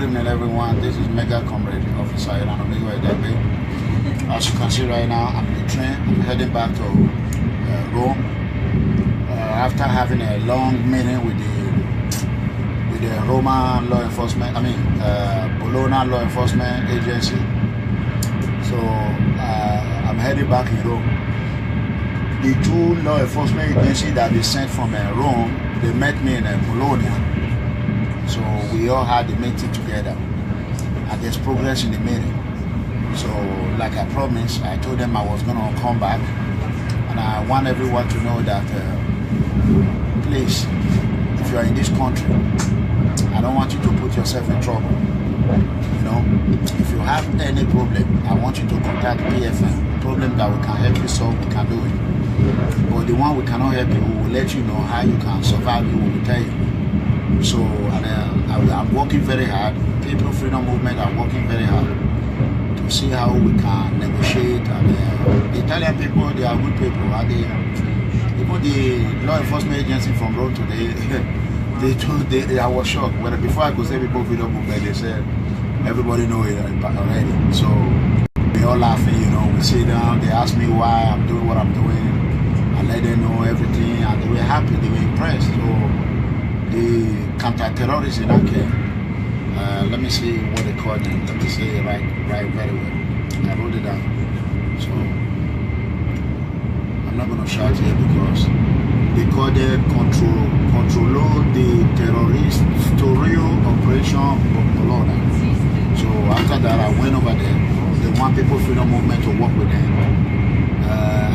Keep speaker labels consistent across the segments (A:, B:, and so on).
A: evening, everyone. This is Mega Comrade Officer Eranomigho. As you can see right now, I'm in the train. I'm heading back to Rome after having a long meeting with the Roman law enforcement. Bologna law enforcement agency. So I'm heading back in Rome. The two law enforcement agencies that they sent from Rome, they met me in Bologna. So we all had the meeting together, and there's progress in the meeting. So like I promised, I told them I was going to come back, and I want everyone to know that please, if you are in this country, I don't want you to put yourself in trouble. You know, if you have any problem, I want you to contact PFM. Problem that we can help you solve, we can do it. But the one we cannot help you, we will let you know how you can survive. We will tell you. So I'm working very hard. People Freedom Movement are working very hard to see how we can negotiate. And the Italian people, they are good people. And even the law enforcement agency from Rome today, I was shocked. When before I could say people Freedom Movement, they said everybody know it already. So they all laughing, you know. We sit down. They ask me why I'm doing what I'm doing. I let them know everything, and they were happy. They were impressed. So the counter-terrorists in Ake, let me see what they call them. Let me say it right very well. I wrote it down. So I'm not going to shout here because they call them Controlo de Terroristorio Operation Bologna. So after that, I went over there. They want People Freedom Movement to work with them.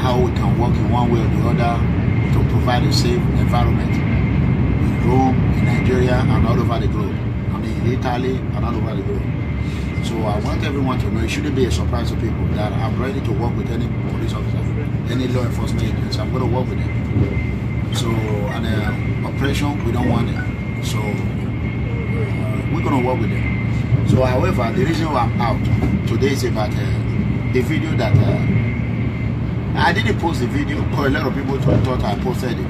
A: How we can work in one way or the other to provide a safe environment. Rome, in Nigeria, and all over the globe. I mean, in Italy, and all over the globe. So I want everyone to know, it shouldn't be a surprise to people that I'm ready to work with any police officer, any law enforcement agency. I'm going to work with them. So, and operation, we don't want it. So, we're going to work with them. So, however, the reason why I'm out today is about the video that I didn't post the video because a lot of people thought I posted it.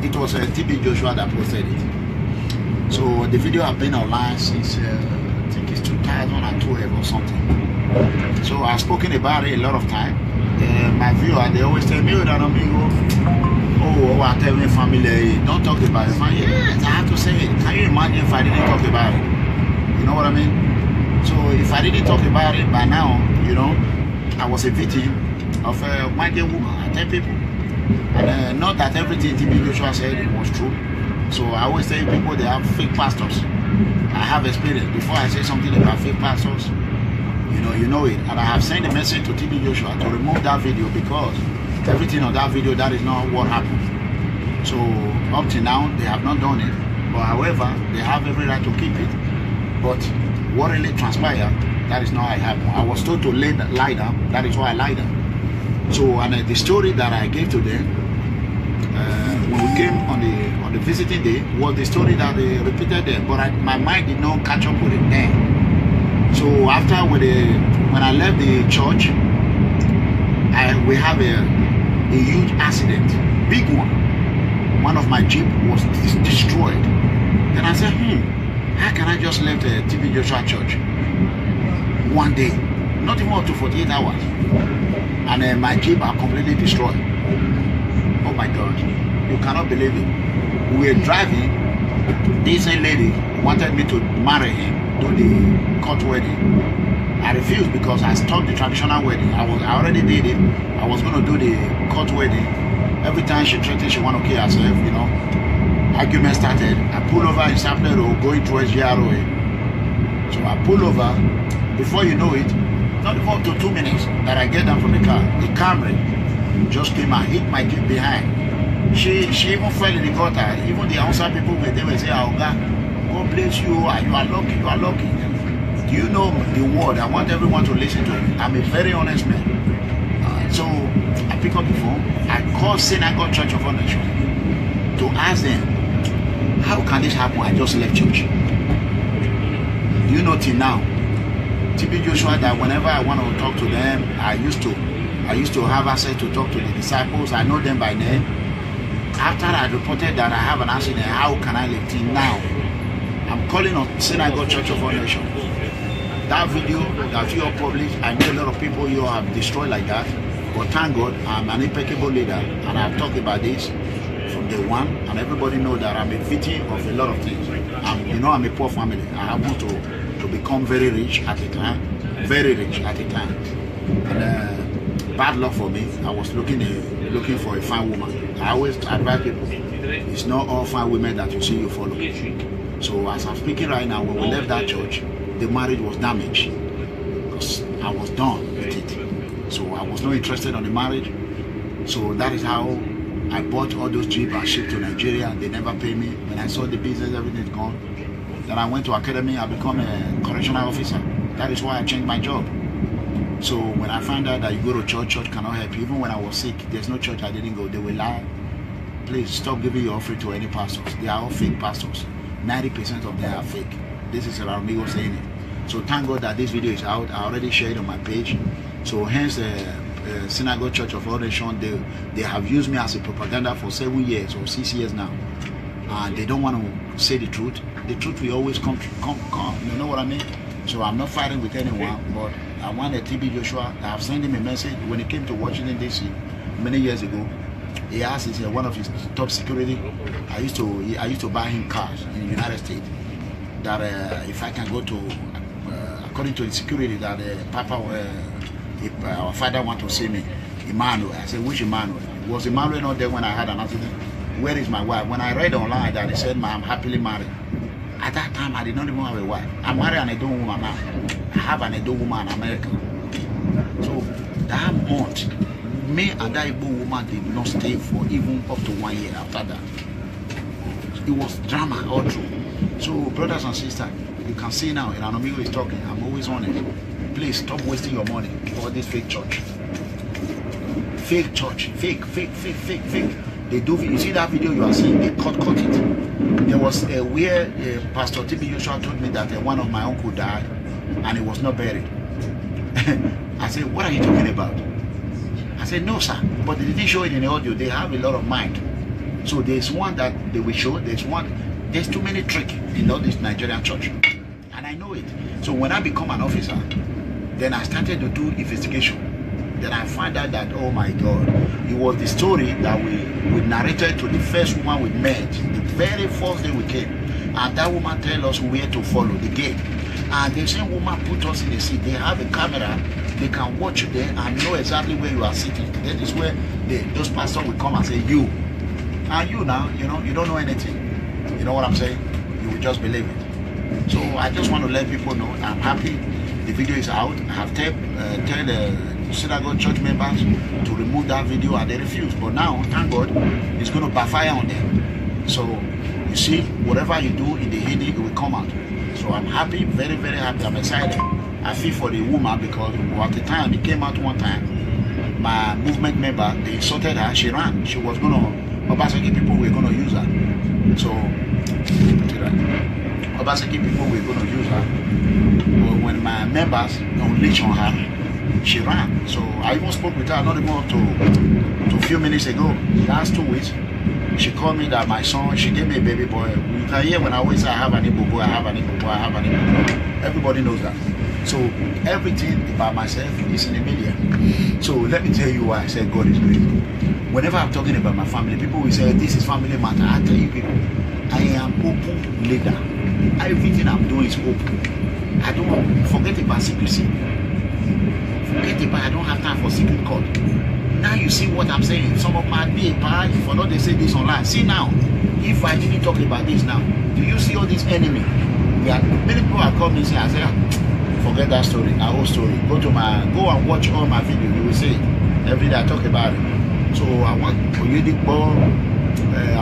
A: It was TB Joshua that posted it. So the video has been online since I think it's 2012 or something. So I've spoken about it a lot of time. My viewer, they always tell me, oh, I tell me family, don't talk about it. Yes, I have to say it. Can you imagine if I didn't talk about it? You know what I mean? So if I didn't talk about it by now, you know, I was a victim of a white woman. I tell people. And not that everything TB Joshua said it was true. So I always tell people they have fake pastors. I have experience. Before I say something about fake pastors, you know it. And I have sent a message to TB Joshua to remove that video because everything on that video, that is not what happened. So up to now, they have not done it. But however, they have every right to keep it. But what really transpired, that is not how it happened. I was told to lie down. That is why I lied down. So, and the story that I gave to them when we came on the visiting day was the story that they repeated there, but my mind did not catch up with it then. So after when I left the church, we have a huge accident, big one. One of my Jeep was destroyed. Then I said, how can I just leave the TB Joshua church one day, not even up to 48 hours? And my Jeep are completely destroyed. Oh my God, you cannot believe it. We were driving, this lady wanted me to marry him, do the court wedding. I refused because I stopped the traditional wedding. I already did it. I was going to do the court wedding. Every time she threatened she wanted to kill herself, you know. Argument started. I pulled over in Sapler Road, going towards GROA. So I pulled over. Before you know it, not even up to 2 minutes that I get down from the car, the camera just came and hit my Jeep behind. She even fell in the gutter. Even the outside people, they will say, oh God bless you, you are lucky, you are lucky. Do you know the word? I want everyone to listen to it. I'm a very honest man. So I pick up the phone, I call Synagogue Church of Nation to ask them, how can this happen? I just left church. Do you know till now? TB Joshua, that whenever I want to talk to them, I used to have access to talk to the disciples. I know them by name. After I reported that I have an accident, how can I live till now? I'm calling on Synagogue Church of All Nations. That video that you all published, I know a lot of people you have destroyed like that. But thank God, I'm an impeccable leader, and I've talked about this from day one, and everybody knows that I'm a victim of a lot of things. I'm a poor family. I happened to become very rich at the time, and bad luck for me. I was looking for a fine woman. I always advise people, it's not all fine women that you see you follow. So as I'm speaking right now, when we left that church, the marriage was damaged because I was done with it. So I was not interested in the marriage. So that is how I bought all those jeeps and shipped to Nigeria, and they never pay me. When I saw the business, everything is gone. Then I went to academy, I become a correctional officer. That is why I changed my job. So when I found out that you go to church, church cannot help you. Even when I was sick, there's no church I didn't go. They will lie. Please stop giving your offering to any pastors. They are all fake pastors. 90% of them are fake. This is Eranomigho saying it. So thank God that this video is out. I already shared it on my page. So hence Synagogue Church of All Nations, they have used me as a propaganda for 7 years or 6 years now. And they don't want to say the truth. The truth will always come. You know what I mean? So I'm not fighting with anyone, but I want a TB Joshua. I have sent him a message when he came to Washington DC many years ago. He asked one of his top security. I used to buy him cars in the United States. That if I can go to, according to the security, that if our father want to see me, Emmanuel. I said, which Emmanuel? Was Emmanuel not there when I had an accident? Where is my wife? When I read online that it said, I'm happily married. At that time, I did not even have a wife. I'm married an adult woman now. I have an adult woman in America. So that month, me and that Igbo woman did not stay for even up to 1 year after that. It was drama all through. So brothers and sisters, you can see now, Eranomigho is talking. I'm always on it. Please stop wasting your money for this fake church. Fake church. Fake. They do. You see that video you are seeing? They cut it. There was where Pastor TB Joshua told me that one of my uncle died and he was not buried. I said, what are you talking about? I said, no, sir. But they didn't show it in the audio. They have a lot of mind. So there's one that they will show. There's too many tricks in all this Nigerian church. And I know it. So when I become an officer, then I started to do investigation. Then I find out that, oh my God, it was the story that we narrated to the first woman we met, the very first day we came. And that woman tell us where to follow, the gate. And the same woman put us in the seat. They have a camera. They can watch you there and know exactly where you are sitting. That is where those pastors will come and say, you. And you now, you don't know anything. You know what I'm saying? You will just believe it. So I just want to let people know I'm happy. The video is out. I have tell the Synagogue church members to remove that video and they refuse. But now, thank God, it's going to backfire on them. So you see, whatever you do in the hidden, it will come out. So I'm happy, very, very happy. I'm excited. I feel for the woman because at the time, it came out one time. My movement member, they insulted her. She ran. She was going to, Obaseki people were going to use her. So, Obaseki people were going to use her. But when my members unleashed on her, she ran. So I even spoke with her not even up to a few minutes ago. Last 2 weeks, she called me that my son, she gave me a baby boy. You can hear when I always say I have an Igbo boy, I have an Igbo boy, I have an Igbo boy. Everybody knows that. So everything about myself is in the media. So let me tell you why I said God is great. Whenever I'm talking about my family, people will say this is family matter. I tell you people, I am open leader. Everything I'm doing is open. I don't forget about secrecy. Forget about I don't have time for secret code. Now you see what I'm saying. Some of my be a pie for not they say this online. See now, if I didn't talk about this now, do you see all this enemy? Many people are coming and say, I say, forget that story, our whole story. Go and watch all my videos. You will see every day I talk about it. So I want Oyedikbo,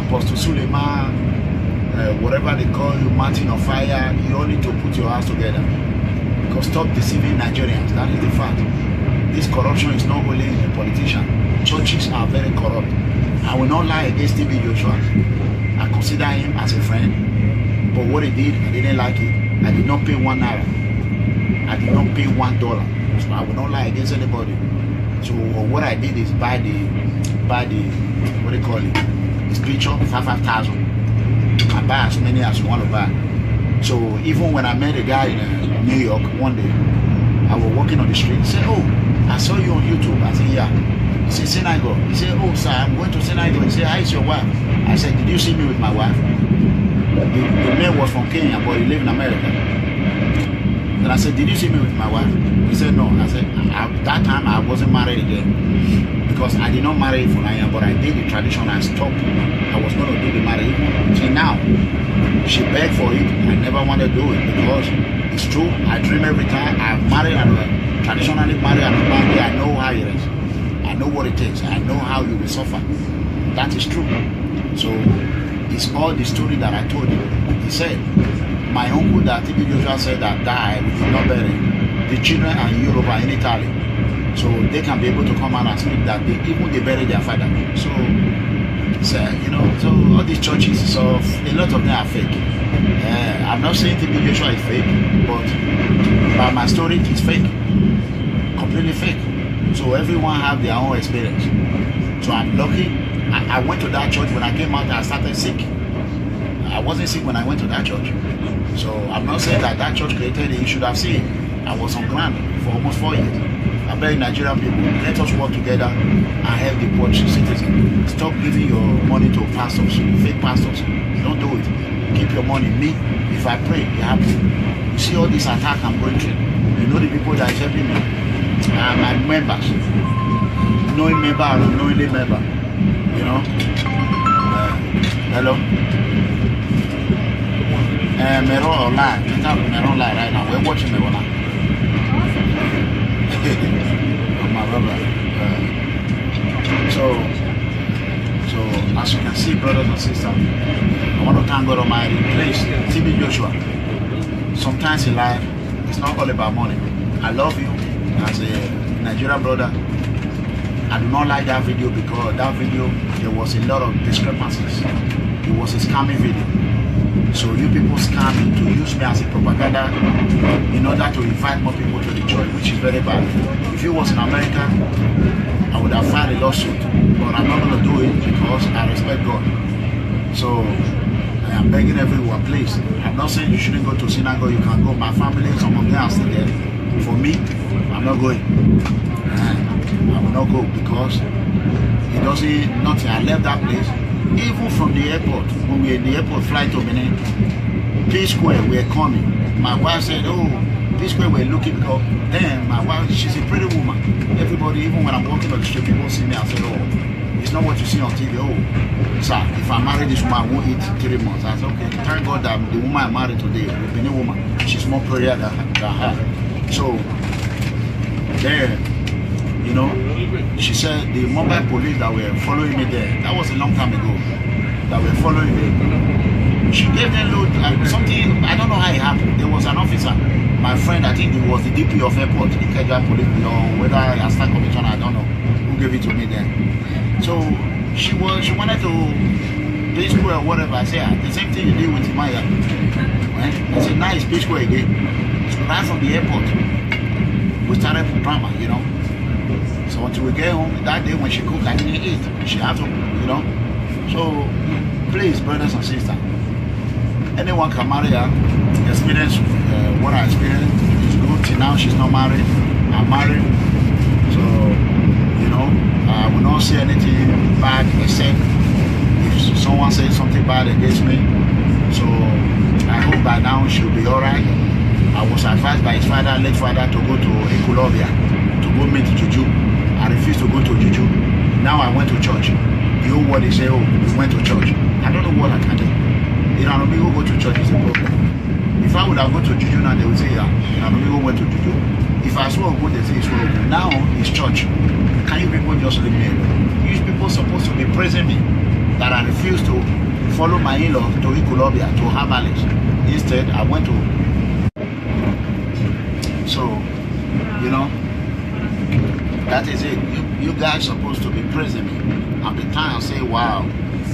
A: Apostle Suleiman, whatever they call you, Martin of Fire. You all need to put your hands together. Because stop deceiving Nigerians. That is the fact. This corruption is not only in the politician. Churches are very corrupt. I will not lie against TB Joshua. I consider him as a friend. But what he did, I didn't like it. I did not pay 1 naira. I did not pay $1. So I will not lie against anybody. So what I did is buy the what do you call it? This picture for 5,000. You can buy as many as you want to buy. So even when I met a guy in New York one day, I was walking on the street. He said, "Oh, I saw you on YouTube." I said, "Yeah." He said, "Synagogue." He said, "Oh, sir, I'm going to synagogue." He said, "How is your wife?" I said, "Did you see me with my wife?" The man was from Kenya, but he lived in America. Then I said, "Did you see me with my wife?" He said, "No." I said, "At that time, I wasn't married again. Because I did not marry for Naya, but I did the tradition and stopped. I was going to do the marriage till now. She begged for it. I never wanted to do it because it's true. I dream every time. I've married and traditionally married and married. I know how it is. I know what it takes. I know how you will suffer. That is true. So it's all the story that I told you." He said, "My uncle that TB Joshua said that died, we did not bury. The children are in Europe and in Italy. So they can be able to come out and speak that they bury their father." So, you know, so all these churches, so a lot of them are fake. I'm not saying TB Joshua is fake, but by my story, it's fake, completely fake. So everyone have their own experience. So I'm lucky. I went to that church when I came out. I started sick. I wasn't sick when I went to that church. So I'm not saying that that church created it. You should have seen. I was on ground for almost 4 years. I beg Nigerian people, let us work together and help the poor citizens. Stop giving your money to pastors, fake pastors. Don't do it. Keep your money. Me, if I pray, it happens. You see all this attack I'm going through. You know the people that is helping me. My members. Knowing member and unknowingly member. You know? Hello? Mero online. Mero online right now. We're watching me online. My brother. So as you can see, brothers and sisters, I want to thank God Almighty. Please, TB Joshua. Sometimes in life, it's not all about money. I love you as a Nigerian brother. I do not like that video because that video there was a lot of discrepancies. It was a scamming video. So you people scam to use me as a propaganda in order to invite more people to the church, which is very bad. If it was in America, I would have filed a lawsuit, but I'm not going to do it because I respect God. So I am begging everyone, please. I'm not saying you shouldn't go to synagogue. You can go. My family, some of them are still there. For me, I'm not going. I will not go because it doesn't nothing. I left that place. Even from the airport, when we were in the airport flight to Benin, P Square, we were coming. My wife said, "Oh, P Square, we're looking." Because then my wife, she's a pretty woman. Everybody, even when I'm walking on the street, people see me and say, "Oh, it's not what you see on TV. Oh, sir, if I marry this woman, I won't eat 3 months." I said, "Okay, thank God that the woman I married today, the Benin woman, she's more prayer than her." So, there. You know, she said the mobile police that were following me there, that was a long time ago, that were following me. She gave them load, something, I don't know how it happened. There was an officer, my friend, I think it was the DP of airport, the Ikeja police, or whether I start commissioner, I don't know, who gave it to me then. So she wanted to P Square or whatever. I said, the same thing you did with Maya. I said, now it's P Square again. So right from the airport, we started drama, you know. So until we get home, that day when she cooked, I didn't eat. She had to, you know. So, please, brothers and sisters, anyone can marry her, experience what I experienced. It's good. Till now, she's not married. I'm married. So, you know, I will not say anything bad except if someone says something bad against me. So, I hope by now she'll be alright. I was advised by his father, late father, to go to Ecolobia, to go meet Juju. I refused to go to Juju. Now I went to church. The whole world is saying, "Oh, we went to church." I don't know what I can do. Eranomigho go to church is a problem. If I would have gone to Juju now, they would say, "Yeah, Eranomigho went to Juju." If I swear good, they say it's wrong. Now it's church. Can you people just leave me alone? You people supposed to be praising me that I refused to follow my in-law to Ecolobia, to Herbalist. Instead, I went to. So, you know, that is it. You guys supposed to be praising me and be trying to say, "Wow,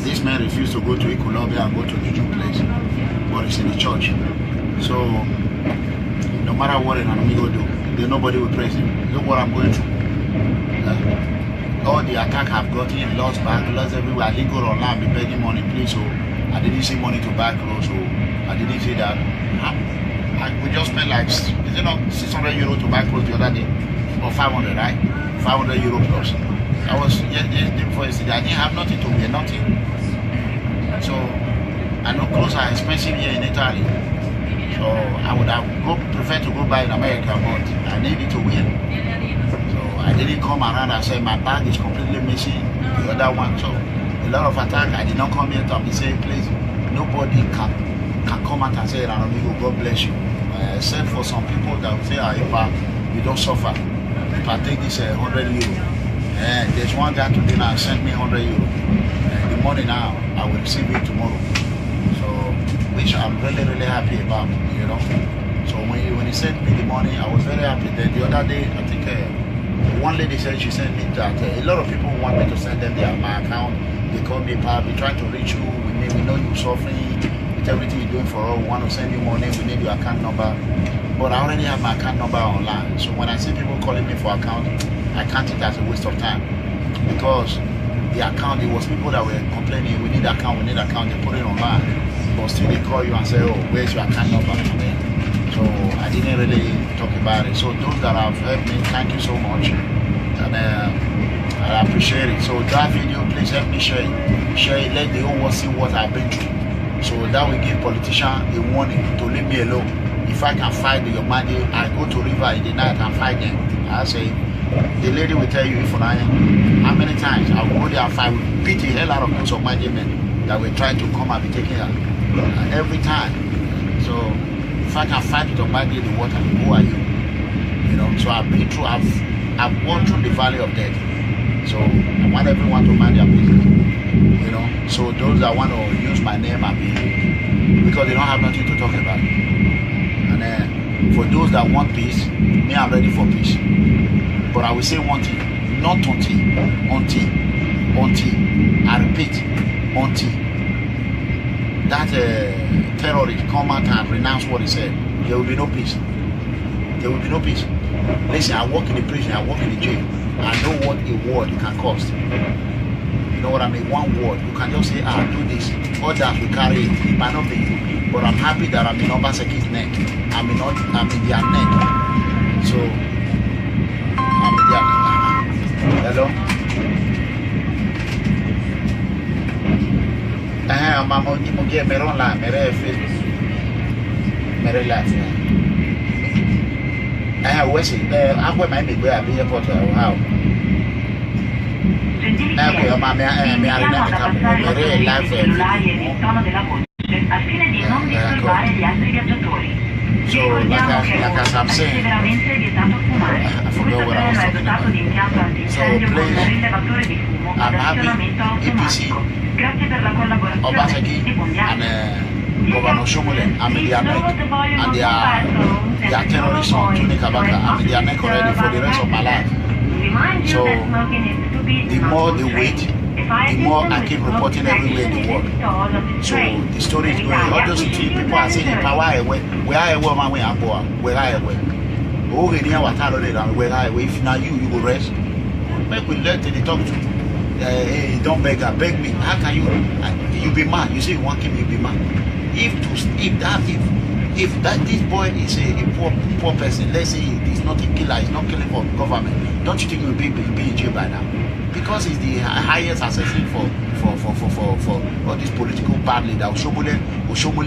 A: this man refused to go to Ecolobia and go to Juju place, but it's in the church." So no matter what Eranomigho do, then nobody will praise him. Look what I'm going through. All the attack I've gotten, lost back, lost everywhere. I didn't go online, be begging money, please. So I didn't see money to buy clothes, so I didn't see that. We just spent like, 600 euro to buy clothes the other day, or 500, right? 500 euro plus. I was yesterday before yesterday. I didn't have nothing to wear, nothing. So I know clothes are expensive here in Italy. So I would have preferred to go buy in America, but I needed to wear. So I didn't come around and say my bag is completely missing the other one. So a lot of attack. I did not come here to be saying, please, nobody can come out and say, Eranomigho, God bless you. Except for some people that will say, if you don't suffer, if I take this 100 euro, there's one guy today now sent me 100 euro. The money now, I will receive it tomorrow. So, which I'm really, really happy about, you know. So when he sent me the money, I was very happy. Then the other day, I think one lady said she sent me that a lot of people want me to send them my account. They call me, "Pa, we trying to reach you. We know you're suffering with everything you're doing for us. We want to send you money. We need your account number." But I already have my account number online. So when I see people calling me for account, I count it as a waste of time, because the account, it was people that were complaining, we need account, they put it online, but still they call you and say, oh, where's your account number? So I didn't really talk about it. So those that have helped me, thank you so much, and I appreciate it. So that video, please help me share it, let the whole world see what I've been through, so that will give politicians a warning to leave me alone. If I can fight the Yomadi, I go to river in the night and fight them. I say, the lady will tell you, if I how many times I will go there and fight, will beat the hell out of those of my men that will try to come and be taking her. Every time. So if I can fight with Almighty in the water, who are you? You know, so I've been through, I've walked through the valley of death. So I want everyone to mind their business. You know, so those that want to use my name and be, because they don't have nothing to talk about. And for those that want peace, me, I'm ready for peace. But I will say one thing, not until, I repeat, until that terrorist come out and renounce what he said, there will be no peace. There will be no peace. Listen, I work in the prison, I work in the jail. I know what a word can cost. You know what I mean? One word, you can just say, do this. Others will carry it. It might not be you. But I'm happy that I'm in Obaseki's neck. I'm in their neck. So, I'm in their neck. Hello? I'm get me online, me Facebook. Me live. Where's it? I'm going to be airport how?
B: Gentili clienti, cellulari e il tono della voce al fine di non disturbare gli altri viaggiatori. Vi ricordiamo che è severamente vietato fumare. Questo treno è dotato di impianto antincendio con rilevatore di fumo ad azionamento automatico. Grazie per la collaborazione e buon viaggio.
A: Governor Shomole, and they are terrorists on Tuni Kabaka, and they are not ready for the rest of my life. So, the more they wait, the more I keep reporting everywhere in the world. So, the story is going. All those people are saying, where I am, my way, where I am. If now you will rest, make we let them talk to. Hey, don't beg her, beg me. How can you be mad? You say you want him, you be mad. If this boy is a poor person, let's say he's not a killer, he's not killing for government, don't you think he'll be in jail by now? Because he's the highest assassin for all this political bad leader, Oshomole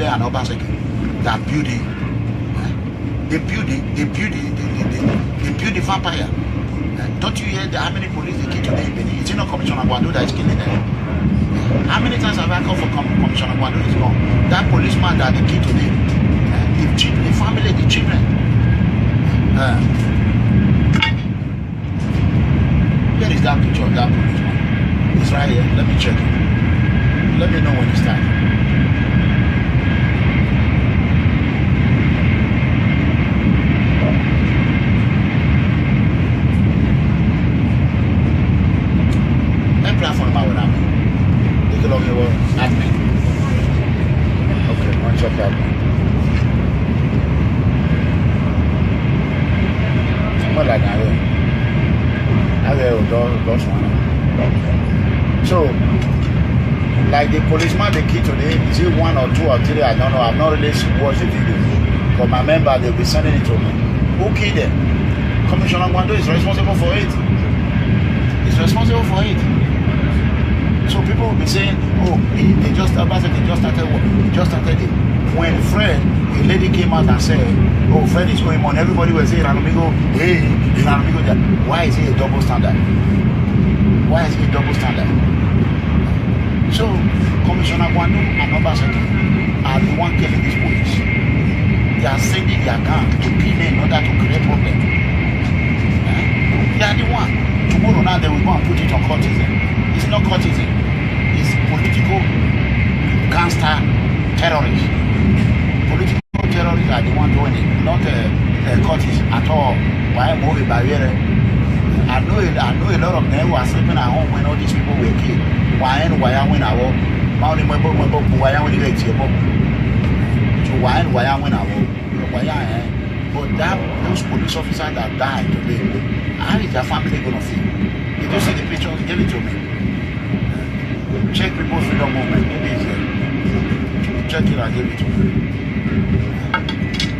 A: and Obaseki, that building, they build the vampire. Don't you hear how many police they kill today in Benin? It's not Commissioner Gwando that is killing them. How many times have I called for Commissioner Gwando is gone? That policeman that they kill today, the family, the children. Where is that picture of that policeman? It's right here. Let me check it. Let me know when it's time. So, like the policeman they killed today, is it 1 or 2 or 3? I don't know. I've not really watched the video. Because my member, they'll be sending it to me. Who killed them? Commissioner Gwando is responsible for it. He's responsible for it. So people will be saying, oh, they just started it. When Fred, a lady came out and said, oh, Fred is going on, everybody will say, Eranomigho, hey, Eranomigho, why is he a double standard? Why is he a double standard? So, Commissioner Gwando and Obaseki are the one killing these police. They are sending their gang to kill them in order to create problem. They are the one. Tomorrow now they will go and put it on courtesan. It's not courtesan. It's political gangster terrorists. Political terrorists are the one doing it, not courtesan at all. Why move a barrier? I know a lot of them who are sleeping at home when all these people were killed. Why are we now? But those police officers that died today, how is their family going to feel? Did you see the pictures? Give it to me. Check People's Freedom Movement. Maybe it's there. Check it and give it to me.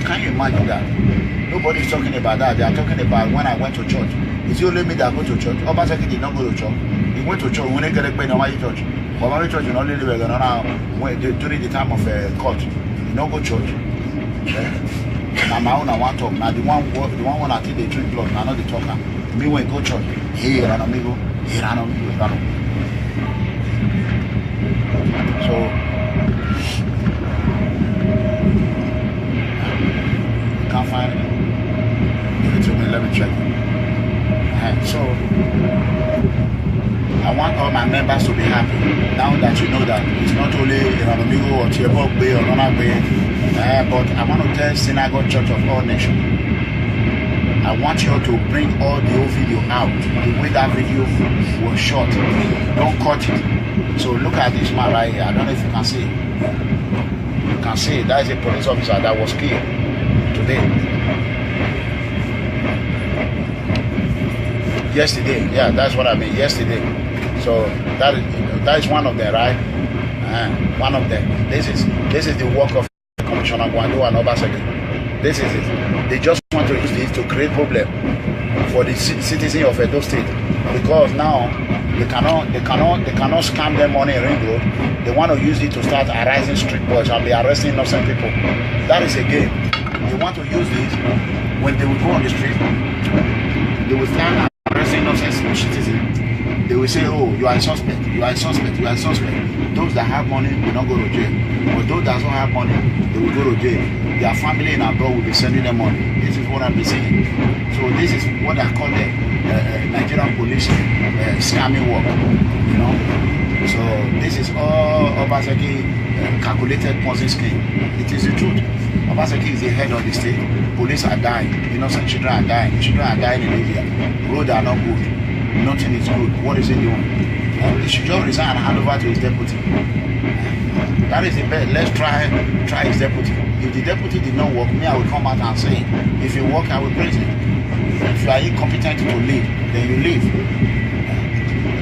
A: Can you imagine that? Nobody's talking about that. They are talking about when I went to church. It's only me that go to church. Obaseki did not go to church. He went to church. When they get a pay, no church. But my church, you know, during the time of court, you don't go to church. Now my own I want to talk. Now the one I think they drink blood. Now not the talker. Me when go church. Hey, Eranomigho. So you can't find it. Give it to me. Let me check. So I want all my members to be happy. Now that you know that it's not only Eranomigho or Tiebok Bay or Nona Bay, but I want to tell Synagogue Church of All Nations, I want you to bring all the old video out, the way that video was shot. Don't cut it. So look at this man right here. I don't know if you can see. You can see that is a police officer that was killed today. Yesterday, yeah, that's what I mean. Yesterday. So that is one of them, right? One of them. This is the work of Commissioner Gwando and Obaseki. This is it. They just want to use this to create problem for the citizens of Edo State, because now they cannot scam them money in Ring Road. They want to use it to start harassing street boys and be arresting innocent people. That is a game. They want to use this when they will go on the street. They will start arresting innocent citizens. They will say, oh, you are a suspect, you are a suspect, you are a suspect. Those that have money will not go to jail. But those that don't have money, they will go to jail. Their family in abroad will be sending them money. This is what I'm saying. So this is what I call the Nigerian police scamming work. You know. So this is all Obaseki calculated Ponzi scheme. It is the truth. Obaseki is the head of the state. Police are dying. Innocent children are dying. Children are dying in India. Roads are not good. Nothing is good. What is he doing? He should just resign and hand over to his deputy. That is the best. Let's try his deputy. If the deputy did not work, me, I will come out and say, if you work, I will praise him. If you are incompetent to lead, then you leave.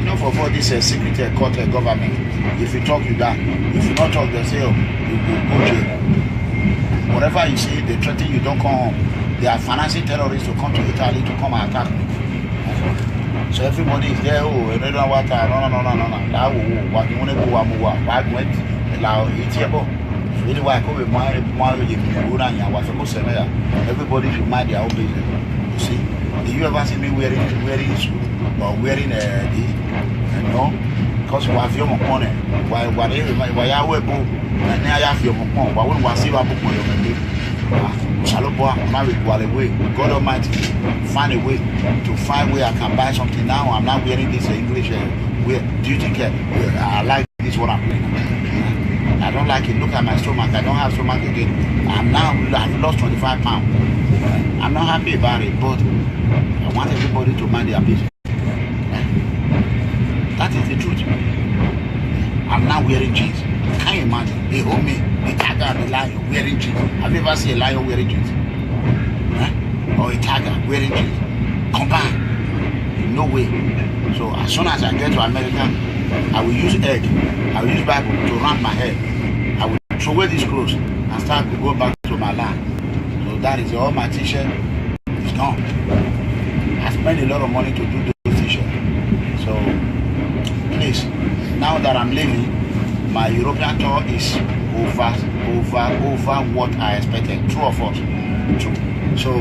A: Enough of all this secret court government. If you talk, you die. If you not talk, they say, oh, you go jail. Whatever you say, they threaten you, don't come home. They are financing terrorists to come to Italy to come and attack me. So everybody is there, oh, no. That what you want to go, everybody should mind their own business. You see, did you ever see me wearing suit or wearing this? No, because we have your money. Why are we both? And I have your money. Why wouldn't we see our book? God Almighty, find a way to find where I can buy something. Now I'm not wearing this English. Do you think I like this? What I'm playing? I don't like it. Look at my stomach. I don't have stomach again. I've lost 25 pounds. I'm not happy about it, but I want everybody to mind their business. That is the truth. I'm now wearing jeans. Can you imagine? They hold me, the tiger, the lion wearing jeans. Have you ever seen a lion wearing jeans? Or a tiger wearing jeans? Combine. No way. So as soon as I get to America, I will use egg. I will use Bible to round my head. I will throw away these clothes and start to go back to my land. that is all my t-shirt is gone. I spent a lot of money to do those t-shirts. So please, now that I'm leaving, my European tour is over what I expected. True or false? True. So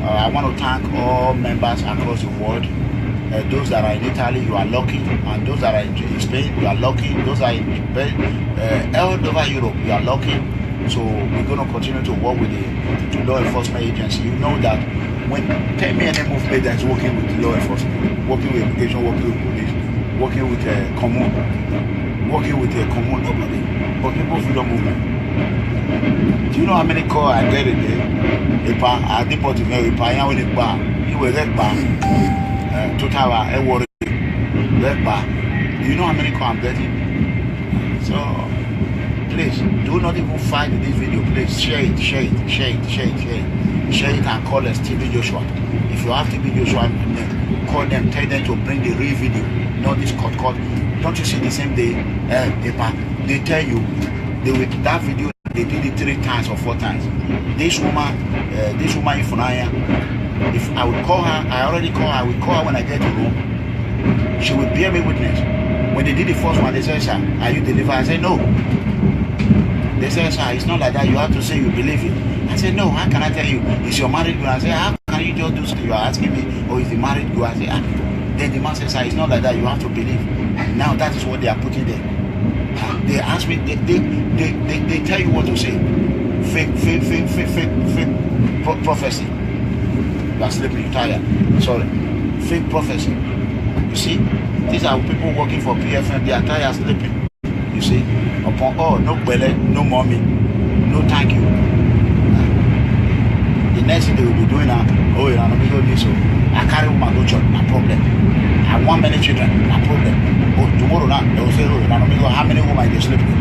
A: I want to thank all members across the world. Those that are in Italy, you are lucky, and those that are in Spain, you are lucky. Those that are in all over Europe, you are lucky. So we're going to continue to work with the law enforcement agency. You know that when any movement that's working with law enforcement, working with immigration, working with police, working with commune, nobody, but people feel the movement. Do you know how many calls I get a day? If I deport to me, if I am in a bar, you will get bar. Total, I worry. Get bar. Do you know how many calls I'm getting? So please do not even fight this video. Please share it and call us TV Joshua. If you have TV Joshua, call them, tell them to bring the real video, not this cut. Don't you see the same day? They tell you that video they did it 3 times or 4 times. This woman if I would call her, I already call her. I will call her when I get to Rome. She will bear me witness. When they did the first one, they said, "Sir, are you delivered?" I said, "No." They said, "Sir, it's not like that. You have to say you believe it." I said, "No, how can I tell you? It's your married girl." I said, "How can you just do something? You are asking me, or is the married girl?" I said, "Ah." Then the man said, "Sir, it's not like that. You have to believe." Now that is what they are putting there. They ask me, they tell you what to say. Fake prophecy. You are sleeping, you're tired. Sorry. Fake prophecy. You see, these are people working for PFM. They are tired sleeping. You see, upon all, no belly, no mommy, no thank you. The next thing they will be doing now, oh, Eranomigho this, so I carry woman go church, no problem. I want many children, no problem. Oh, tomorrow now, they will say, oh, Eranomigho, how many women they sleep with?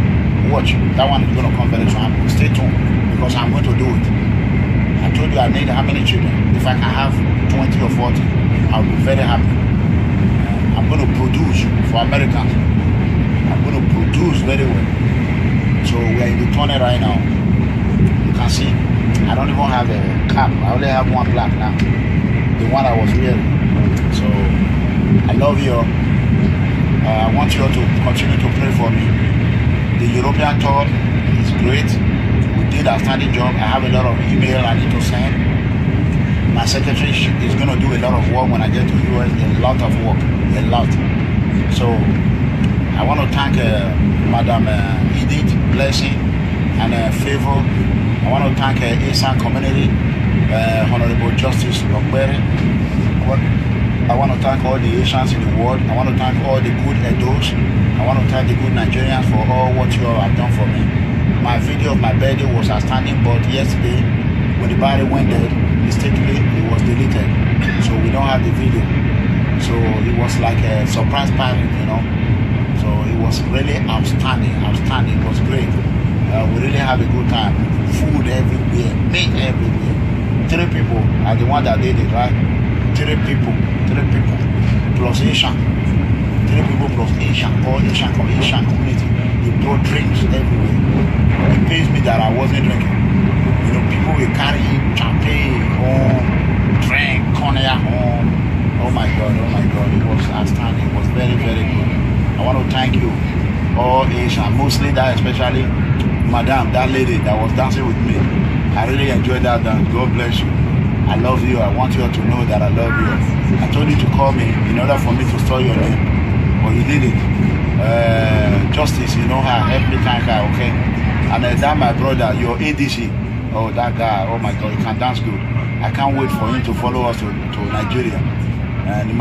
A: Watch, that one is going to come very soon. Stay tuned, because I'm going to do it. I told you I need how many children. If I can have 20 or 40, I'll be very happy. I'm going to produce for Americans. I'm going to produce very well. So we are in the tunnel right now. You can see, I don't even have a cap. I only have one black now. The one I was wearing. So I love you all. I want you all to continue to pray for me. The European tour is great. We did a outstanding job. I have a lot of email I need to send. My secretary is going to do a lot of work when I get to US. A lot of work. A lot. So I want to thank Madam Edith Blessing and Favor. I want to thank ASAN community, Honorable Justice Okbere. I want to thank all the Asians in the world. I want to thank all the good Edos. I want to thank the good Nigerians for all what you all have done for me. My video of my birthday was outstanding, but yesterday, when the body went dead, mistakenly, it was deleted. So we don't have the video. So it was like a surprise party, you know. So it was really outstanding. It was great. We really had a good time. Food everywhere, meat everywhere. 3 people are the one that did it, right? 3 people plus Asian. 3 people plus Asian, all Asian community. They brought drinks everywhere. It pains me that I wasn't drinking. You know, people will carry champagne home, drink, cognac home. Oh my God, it was outstanding. It was very, very good. I want to thank you, all Asian, mostly that, especially Madame, that lady that was dancing with me. I really enjoyed that dance. God bless you. I love you. I want you all to know that I love you. I told you to call me in order for me to store your name, but you did it. Justice, you know her, help me thank her, okay? And that my brother, your ADC, oh that guy, oh my God, he can dance good. I can't wait for him to follow us to Nigeria. And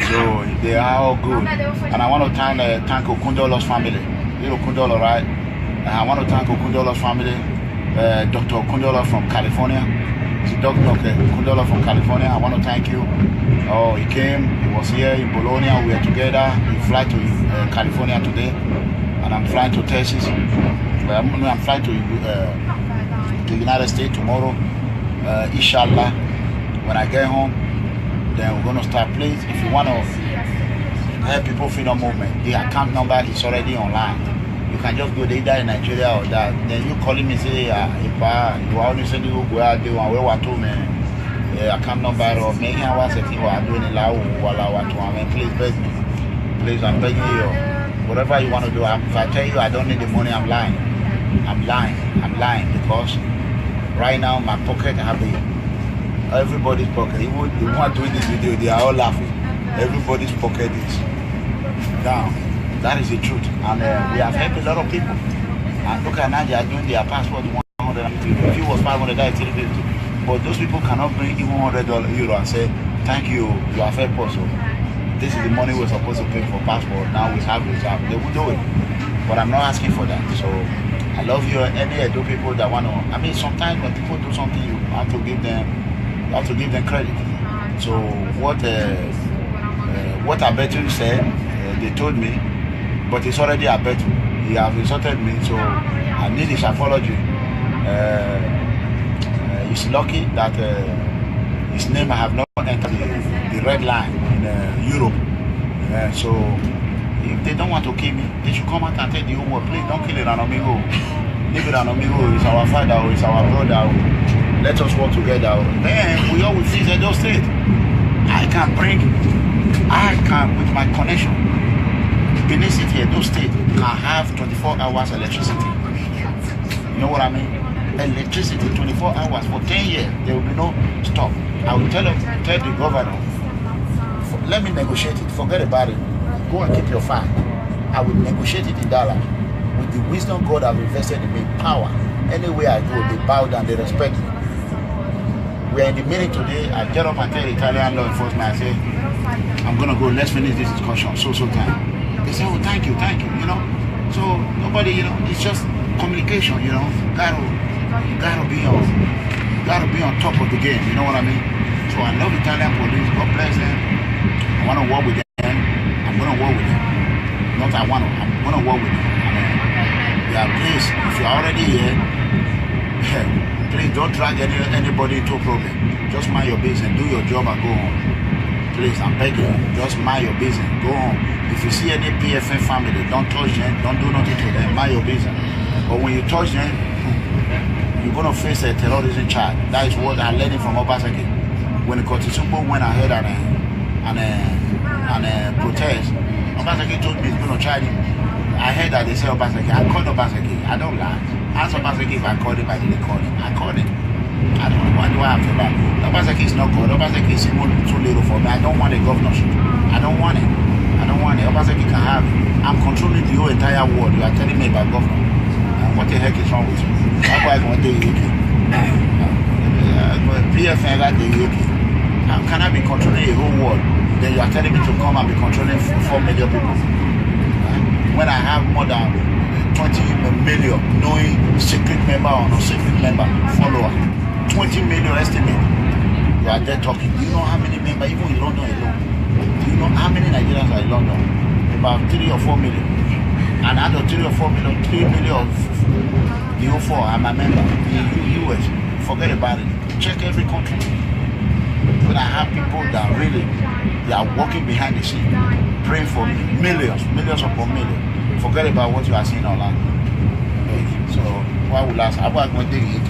A: so they are all good. And I want to thank Okundolo's family. You know Okundolo, right? And I want to thank Okundolo's family, Dr. Okundolo from California. Dr. Okundolo from California. I want to thank you. Oh, he came, he was here in Bologna, we were together. He fly to California today, and I'm flying to Texas. I'm flying to the United States tomorrow. Inshallah, when I get home, then we're going to start. Please, if you want to help people freedom movement, the account number is already online. You can just go there either in Nigeria or that. Then you calling me say, you only say you go out there and where to me. I can't number or maybe I was saying what I'm doing in Lao while I want to. I mean, please beg me. Please, I'm begging you. Whatever you want to do, if I tell you I don't need the money, I'm lying. I'm lying because right now my pocket have everybody's pocket. Even the one doing this video, they are all laughing. Everybody's pocket is down. That is the truth. And we have helped a lot of people. And look at now they are doing their passport 150. If it was 500, that's 350. But those people cannot bring even €100 and say, thank you, you have helped us. This is the money we're supposed to pay for passport. Now we have reserve. They will do it. But I'm not asking for that. So I love you. Any Edo people that want to. I mean, sometimes when people do something, you have to give them credit. So what Abetu said, they told me, but it's already Abetu. He have insulted me, so I need his apology. He's lucky that his name I have not entered the red line in Europe. So if they don't want to kill me, they should come out and tell the whole world, please don't kill Eranomigho. Leave Eranomigho, it's our father, it's our brother. Let us work together. Then we all will fix Edo State. I can, with my connection, Benin City, Edo State can have 24 hours electricity. You know what I mean? Electricity 24 hours for 10 years. There will be no stop. I will tell the governor, let me negotiate it. Forget about it. Go and keep your fire. I will negotiate it in dollar. With the wisdom God has invested in me, power. Anywhere I go, they bow down, they respect me. We are in the meeting today. I get up and tell the Italian law enforcement, I say, I'm going to go, let's finish this discussion, so time. They say, oh, thank you, you know. So nobody, you know, it's just communication, you know. You gotta be on top of the game, you know what I mean? So I love Italian police, God bless them. I want to work with them. I'm going to work with them. Not I want to, I'm going to work with them. Yeah, please, if you're already here, please don't drag anybody into a problem. Just mind your business, do your job and go home. Please, I'm begging you, just mind your business, go home. If you see any PFN family, don't touch them, don't do nothing to them, mind your business. But when you touch them, you're going to face a terrorism charge. That is what I learned from Obaseki. When the Kotisumbo went ahead and protest, Obaseki told me he's going to charge him. I heard that they say Obaseki. I called Obaseki. I don't lie. Ask Obaseki if I called him, I didn't call him. I called him. I don't know. Why do I have to lie? Obaseki is not good. Obaseki is even too little for me. I don't want a governorship. I don't want it. Obaseki can have it. I'm controlling the whole entire world. You are telling me about governor. What the heck is wrong with you? That's why I want to do PFN got the UK. How can I be controlling the whole world? Then you are telling me to come and be controlling 4 million people. When I have more than 20 million knowing secret member or no secret member follower. 20 million estimate. You are there talking. Do you know how many members, even in London alone? Do you know how many Nigerians are in London? About 3 or 4 million. And out of 3 or 4 million, 3 million of the O4, I'm a member. The US, forget about it. Check every country. When I have people that really, they are working behind the scene, praying for me, millions upon millions. Forget about what you are seeing online. So, why will I say, I'm going to take it.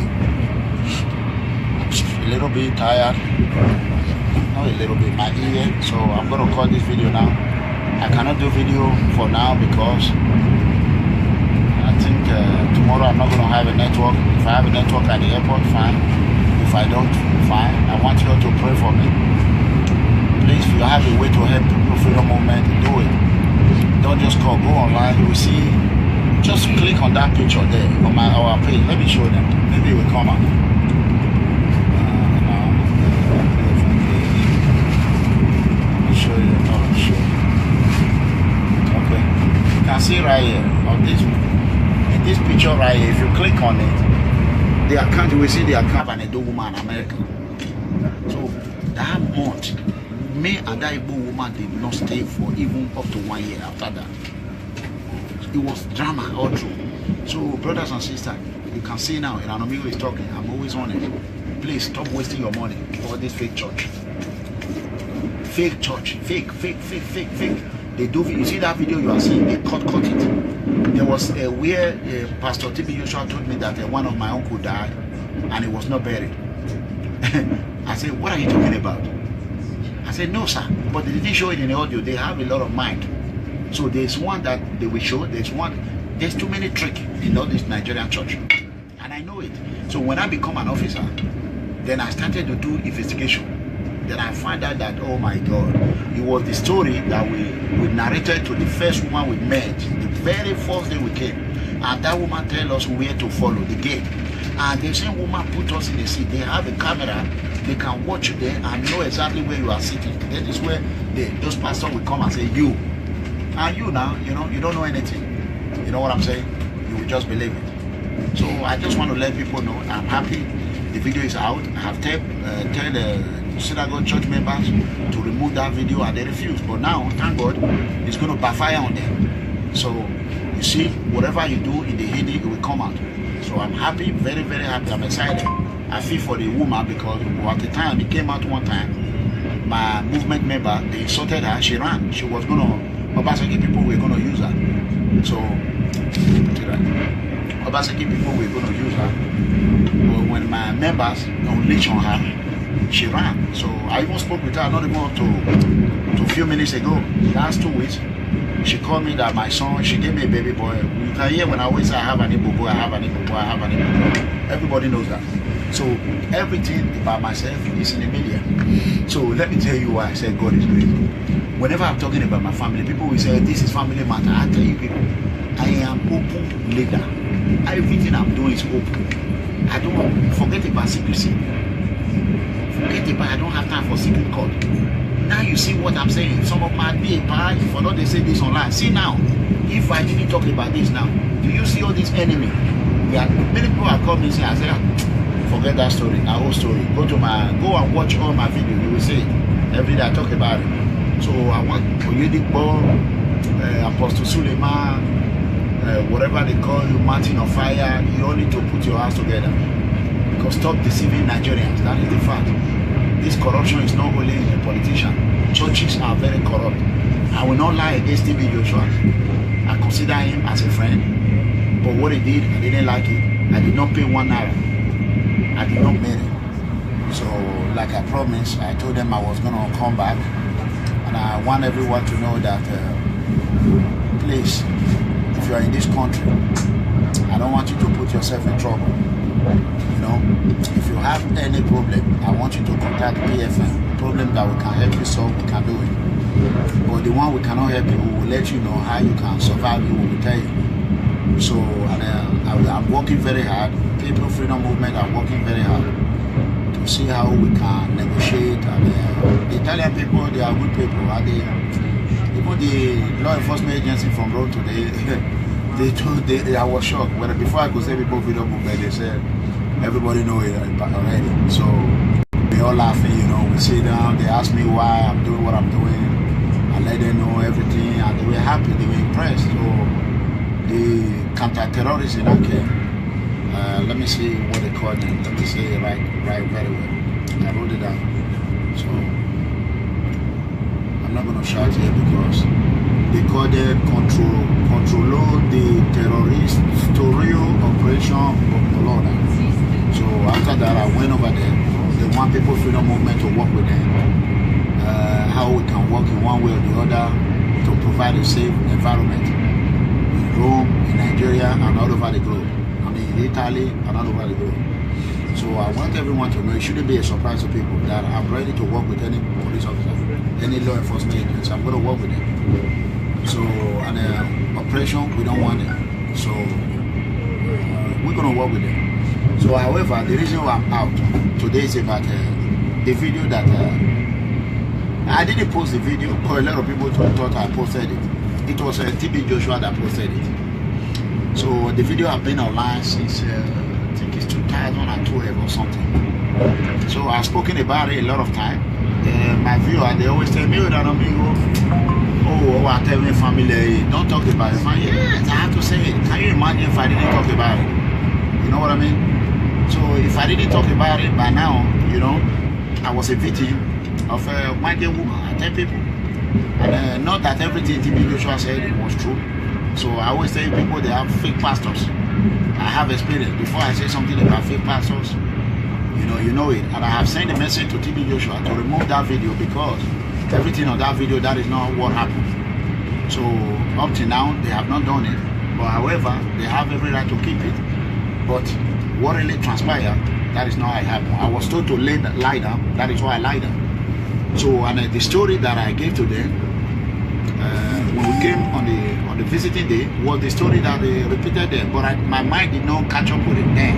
A: A little bit tired, not a little bit, my ear. So, I'm going to cut this video now. I cannot do video for now because I think tomorrow I'm not going to have a network. If I have a network at the airport, fine. If I don't, fine. I want you all to pray for me. Please, if you have a way to help People Freedom Movement, do it. Don't just call, go online. You will see, just click on that picture there on our page. Let me show them. Maybe it will come out. Let me show you. You can see right here on this, in this picture right here, if you click on it, the account, you will see the account of an Edo woman in America. So that month, me and that Igbo woman did not stay for even up to 1 year after that. It was drama all through. So brothers and sisters, you can see now, Eranomigho is talking, I'm always on it. Please stop wasting your money for this fake church. Fake church, fake. They do, you see that video you are seeing, they cut it. There was where Pastor TB Joshua told me that one of my uncle died and he was not buried. I said, what are you talking about? I said, no, sir, but they didn't show it in the audio. They have a lot of mind. So there's one that they will show. There's too many tricks in all this Nigerian church. And I know it. So when I become an officer, then I started to do investigation. Then I found out that, oh my God, it was the story that we narrated to the first woman we met, the very first day we came. And that woman tell us where to follow, the gate. And the same woman put us in the seat. They have a camera, they can watch you there and know exactly where you are sitting. That is where those pastors will come and say, you. And you now, you know, you don't know anything. You know what I'm saying? You will just believe it. So I just want to let people know I'm happy. The video is out. I have tell the synagogue church members to remove that video and they refuse. But now, thank God, it's going to backfire on them. So, you see, whatever you do in the hidden, it will come out. So I'm happy, very, very happy. I'm excited. I feel for the woman because at the time, it came out one time, my movement member, they insulted her, she ran. She was going to, Obaseki people were going to use her. So, Obaseki people were going to use her. But when my members unleashed on her, she ran. So I even spoke with her not even up to a few minutes ago. Last 2 weeks, she called me that my son, she gave me a baby boy. You can hear when I always say I have an Igbo boy, I have an Igbo boy, I have an Igbo boy. Everybody knows that. So everything about myself is in the media. So let me tell you why I said God is great. Whenever I'm talking about my family, people will say this is family matter. I tell you people, I am open leader. Everything I'm doing is open. I don't forget about secrecy. Forget about I don't have time for secret code. Now you see what I'm saying. Some of my be a pie for not they say this online. See now, if I didn't talk about this now, do you see all this enemy? Yeah, many people are coming and say, I say, forget that story, our whole story. Go and watch all my videos. You will see it. Every day I talk about it. So I want Oyedipo, Apostle Suleiman, whatever they call you, Martin of Fire, you all need to put your hands together. Because stop deceiving Nigerians. That is the fact. This corruption is not only in the politician. Churches are very corrupt. I will not lie against TB Joshua. I consider him as a friend. But what he did, I didn't like it. I did not pay 1 naira. I did not mean it. So, like I promised, I told them I was going to come back. And I want everyone to know that, please, if you are in this country, I don't want you to put yourself in trouble. You know, if you have any problem, I want you to contact PFM. Problem that we can help you solve, we can do it. But the one we cannot help you, we will let you know how you can survive it, we will tell you. So, I'm working very hard. People Freedom Movement are working very hard to see how we can negotiate. And the Italian people, they are good people. And even the law enforcement agency from Rome today, I was shocked. When before I could say people Freedom Movement, they said everybody know it already. So we all laughing, you know. We sit down. They ask me why I'm doing what I'm doing. I let them know everything, and they were happy. They were impressed. So the counter-terrorism in Ake, let me see what they call them. Let me say it right very well. I wrote it down. So I'm not going to shout here because they call them control the terrorist operation Bologna. So after that, I went over there. They want People Freedom Movement to work with them. How we can work in one way or the other to provide a safe environment in Rome, in Nigeria, and all over the globe. I mean, in Italy, and all over the globe. So I want everyone to know, it shouldn't be a surprise to people that I'm ready to work with any police officer, any law enforcement agency. I'm going to work with them. So, and operation, we don't want it. So, we're going to work with them. So, however, the reason why I'm out today is about the video that I didn't post the video because a lot of people thought I posted it. It was TB Joshua that posted it. So, the video has been online since I think it's 2012 or something. So, I've spoken about it a lot of time. My viewer, they always tell me, Eranomigho, oh, I tell my family, don't talk about it. Yes, I have to say it. Can you imagine if I didn't talk about it? You know what I mean? So if I didn't talk about it by now, you know, I was a victim of a white woman. I tell people. And not that everything TB Joshua said was true. So I always tell people they have fake pastors. I have experience. Before I say something about fake pastors, you know it. And I have sent a message to TB Joshua to remove that video, because everything on that video, that is not what happened. So up to now, they have not done it. But however, they have every right to keep it. But what really transpired, that is not how it happened. I was told to lie down. That is why I lied down. So, and the story that I gave to them when we came on the visiting day was the story that they repeated there. But my mind did not catch up with it then.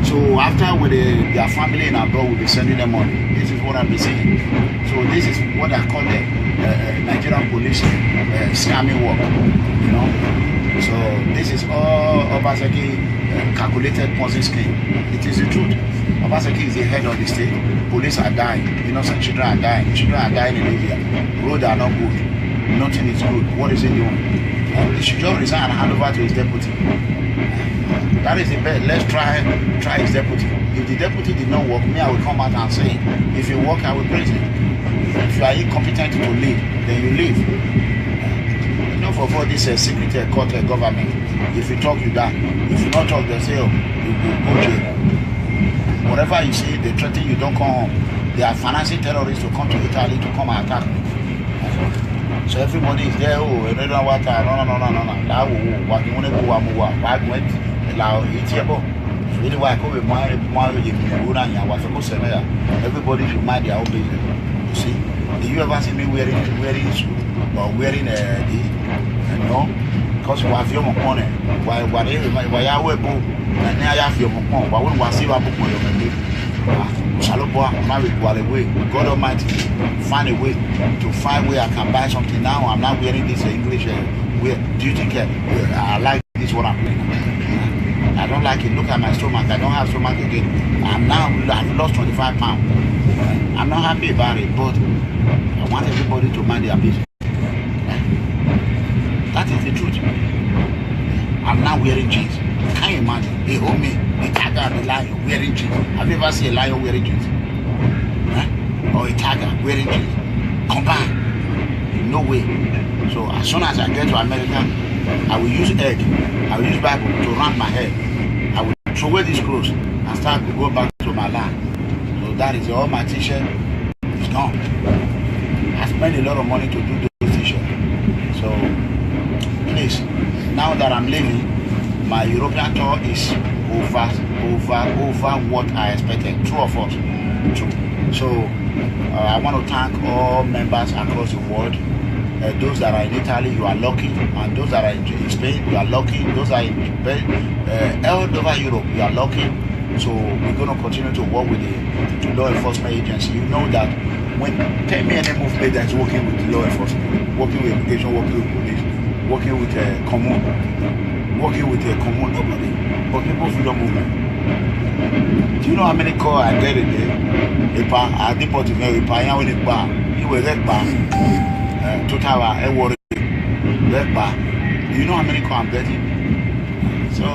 A: So after with their family and abroad, we'll be sending them money. This is what I've been saying. So this is what I call the Nigerian police scamming work. So this is all Obaseki calculated Ponzi scheme. It is the truth. Obaseki is the head of the state. Police are dying. Innocent children are dying. Children are dying in India. Roads are not good. Nothing is good. What is he doing? He should just resign and hand over to his deputy. That is the best. Let's try his deputy. If the deputy did not work, me, I will come out and say, if you work, I will praise him. If you are incompetent to lead, then you leave. Don't forget this secret court government. If you talk, you die. If you not talk, they say, oh, you go jail. Whatever you say, they threaten you, don't come home. They are financing terrorists to come to Italy to come and attack me. So everybody is there, oh, no. That will what you want to go and move. Really why I call it my everybody should mind their own business. You see, do you ever see me wearing this? No, because we have your money. Why I wear book and I have your money. Why wouldn't I see my book? God Almighty, find a way to find where I can buy something. Now I'm not wearing this English. Do you think I like this? What I'm doing? I don't like it. Look at my stomach. I don't have stomach again. I've lost 25 pounds. I'm not happy about it, but I want everybody to mind their business. That is the truth. I'm now wearing jeans. Can you imagine? They hold me, the tiger, the lion wearing jeans. Have you ever seen a lion wearing jeans? Or a tiger wearing jeans? Combine. No way. So as soon as I get to America, I will use egg. I will use Bible to round my head. I will throw away these clothes and start to go back to my land. So that is all. My t-shirt is gone. I spent a lot of money to do those t-shirts. So please, now that I'm leaving, my European tour is over what I expected. True of us. True. So I want to thank all members across the world. Those that are in Italy, you are lucky, and those that are in Spain, you are lucky. Those that are in all over Europe, you are lucky. So we're going to continue to work with the law enforcement agency. You know that when tell me any movement that's working with law enforcement, working with immigration, working with police, working with commune, nobody, but people freedom movement. Do you know how many calls I get a day? I deport to me, you were that bar. Total worry. Do you know how many calls I'm getting? So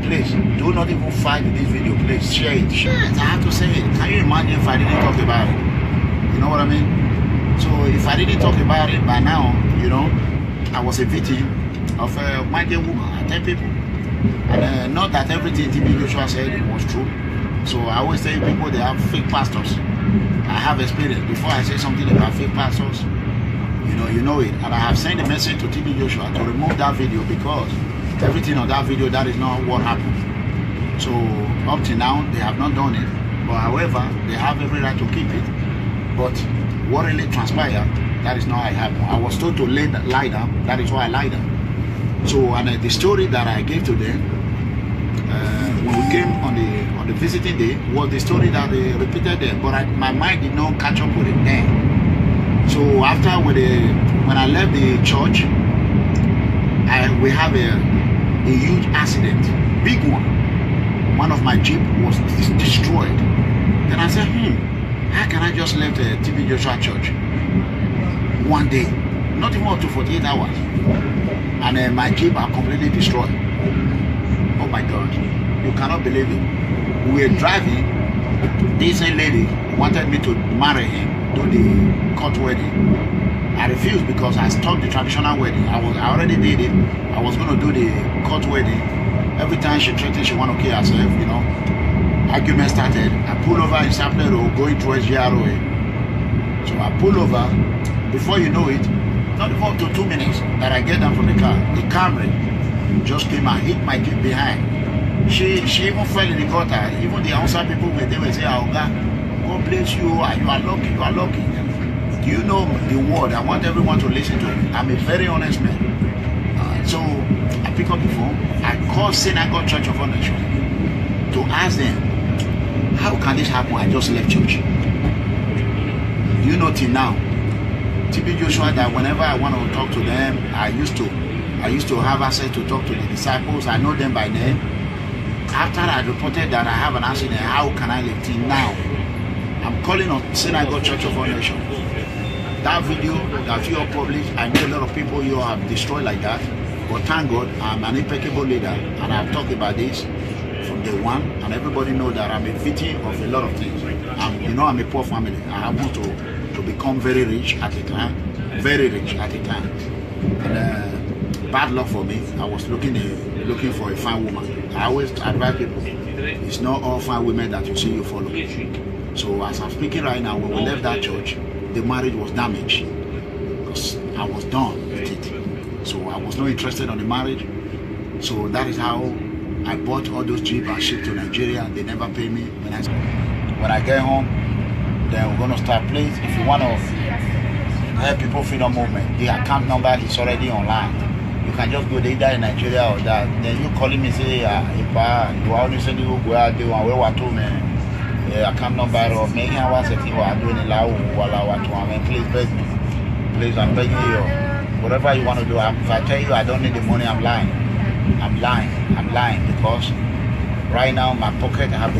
A: please do not even fight this video. Please share it. I have to say it. Can you imagine if I didn't talk about it? You know what I mean? So if I didn't talk about it by now, I was a victim of a migrant woman. I tell people, and not that everything TB Joshua said was true. So I always tell people they have fake pastors. I have experience. Before I say something about fake pastors, you know it. And I have sent a message to TB Joshua to remove that video, because everything on that video, that is not what happened. So up to now, they have not done it. But however, they have every right to keep it. But what really transpired, that is not how it happened. I was told to lie down. That is why I lied down. So, and the story that I gave to them when we came on the visiting day was the story that they repeated there. But my mind did not catch up with it then. So after when I left the church, we have a huge accident, big one. One of my Jeep was destroyed. Then I said, how can I just leave the TB Joshua church one day, not even up to 48 hours, and my Jeep are completely destroyed? Oh my God, you cannot believe it. We were driving. This lady wanted me to marry him, do the court wedding. I refused because I stopped the traditional wedding. I already did it. I was going to do the court wedding. Every time she threatened she want to kill herself, you know. Argument started. I pull over in Sapler Road going towards GROA. So I pull over. Before you know it, not even up to 2 minutes that I get down from the car, the Camry just came and hit my kid behind. She even fell in the gutter. Even the outside people were there, say, "Oh God, God bless you. You are lucky. You are lucky." Do you know the word? I want everyone to listen to it. I'm a very honest man. So I pick up the phone. I call Synagogue Church of Nation to ask them, how can this happen? I just left church. Do you know till now? TB Joshua, that whenever I want to talk to them, I used to have access to talk to the disciples. I know them by name. After I reported that I have an accident, how can I live till now? I'm calling on Synagogue Church of Nation. That video that you have published, I know a lot of people you have destroyed like that. But thank God, I'm an impeccable leader, and I've talked about this from day one, and everybody knows that I'm a victim of a lot of things. I'm a poor family. I happen to become very rich at a time, And bad luck for me. I was looking for a fine woman. I always advise people, it's not all fine women that you see you follow. So as I'm speaking right now, when we left that church, the marriage was damaged because I was done with it. So I was not interested in the marriage. So that is how I bought all those jeep and shipped to Nigeria. They never pay me. When I get home, then we're gonna start. Please, if you want to help People Freedom Movement, the account number is already online. You can just go there either in Nigeria or that. Then you calling me say, you already said you go out there and where to me. Account number or maybe I was saying what I'm doing in Lao please beg me. Please, I'm begging you. Whatever you want to do, if I tell you I don't need the money, I'm lying. I'm lying because right now my pocket have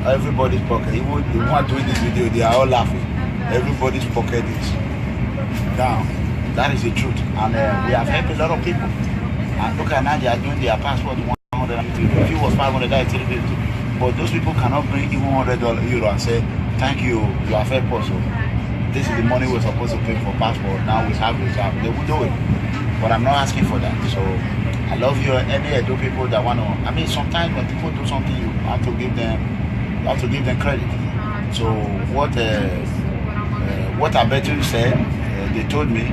A: everybody's pocket. Even the one doing this video, they are all laughing. Everybody's pocket is down. That is the truth. And we have helped a lot of people. And look at now, they are doing their passport 150. If it was 500, that is 350. But those people cannot bring even €100 and say, thank you, you have helped us. This is the money we're supposed to pay for passport. Now we have reserve. They will do it. But I'm not asking for that. So I love you. Any Edo people that want to. I mean, sometimes when people do something, you have to give them credit. So what Abetu said, they told me,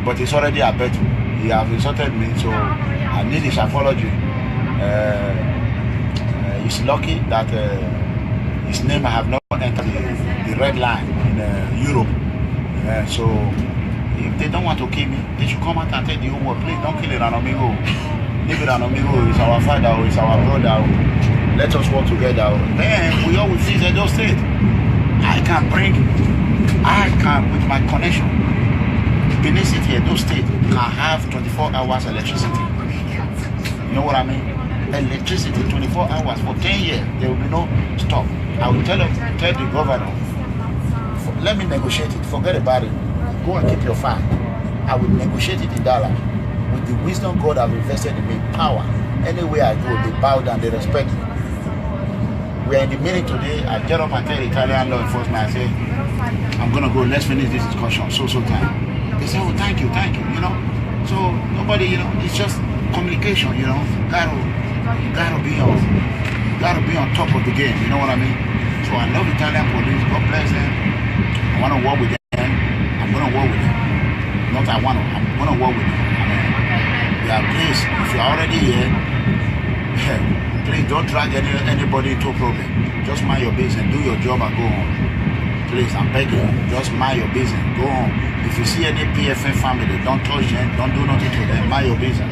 A: but it's already Abetu. He has insulted me, so I need his apology. He's lucky that his name I have not entered the red line in Europe. So if they don't want to kill me, they should come out and tell the whole world, please don't kill Eranomigho. Leave Eranomigho, is our father, is our brother. Let us work together. Then we all will see Edo State. I can, with my connection, Benin City, Edo State can have 24 hours electricity. You know what I mean? Electricity 24 hours for 10 years. There will be no stop. I will tell the governor, let me negotiate it. Forget about it. Go and keep your file. I will negotiate it in dollar. With the wisdom God has invested in me, power. Anywhere I go, they bow down, they respect me. We are in the meeting today. I get up and tell the Italian law enforcement, I say, I'm gonna go, let's finish this discussion, so time. They say, oh, thank you, you know. So nobody, you know, it's just communication, you know. Gotta be on top of the game, you know what I mean? So I love Italian police, God bless them. I wanna work with them, I'm gonna work with them. I'm gonna work with them. Yeah, please, if you're already here, please don't drag anybody into a problem. Just mind your business, do your job and go home. Please, I'm begging you, just mind your business, go home. If you see any PFN family, don't touch them, don't do nothing to them, mind your business.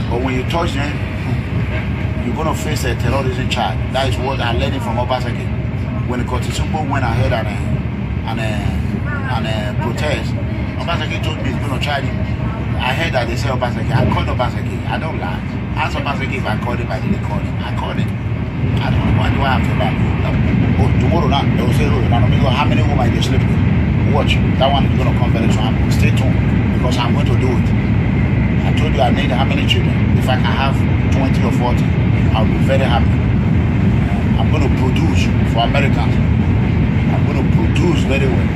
A: But when you touch them, you're going to face a terrorism charge. That is what I'm learning from Obaseki. When the Kotisumbo went ahead and protest, Obaseki told me he's going to charge him. I heard that they say Obaseki. I called Obaseki. I don't lie. Ask Obaseki if I called him, I didn't call him. I called him. I don't know. Why do I have to lie? Tomorrow now, they will say, how many women they sleep with? Watch. That one is going to come very soon. Stay tuned because I'm going to do it. I told you I need how many children. If I can have 20 or 40, I'll be very happy. I'm going to produce for Americans. I'm going to produce very well.